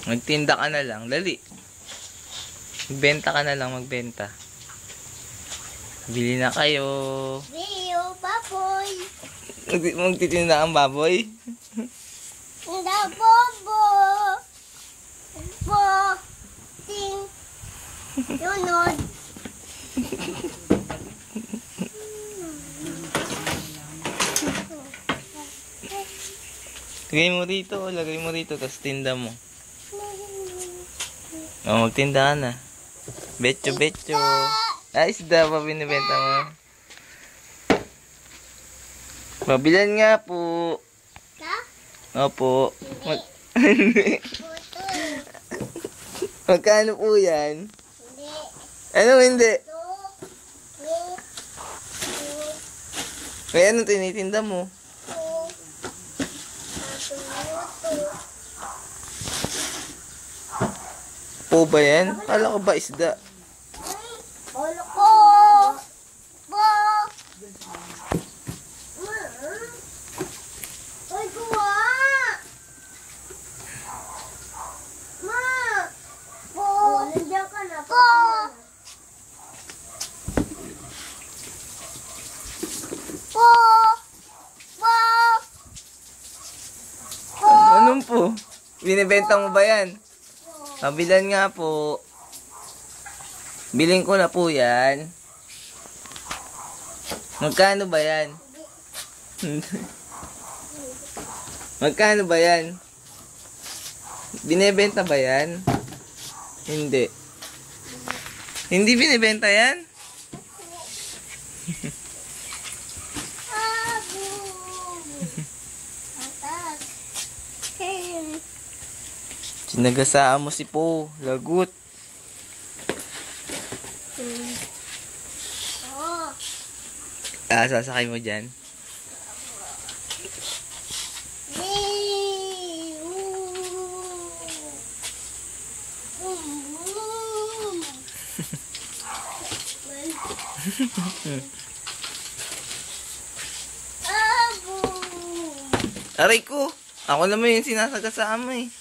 Magtinda ka na lang. Dali. Magbenta ka na lang. Magbenta. Bili na kayo. Biyo, baboy. Magtitinda ang baboy? Tinda bobo. Bo. Ting. Yunod. Lagay mo rito, tapos tinda mo. O, magtinda ka na. Betcho. Ay, isda pa binibenta mo. Mabilan nga po. Ka? Opo. Hindi. Magkano po yan? Hindi. Ano hindi? Kaya ano tinitinda mo? Po ba yan? Kala ko ba isda? Bolo ko. Bo. Ay, kuha. Ma. Bo. Nandiyan ka na. Bo. Po. Po. Po. Anong po? Binibenta mo ba yan? Mabilan nga po. Biling ko na po yan. Magkano ba yan? Magkano ba yan? Binibenta ba yan? Hindi. Hindi binibenta yan? Sinagasaan mo si Po. Lagot. Sasakay mo dyan. Aray ko. Ako naman yung sinasagasaan mo eh.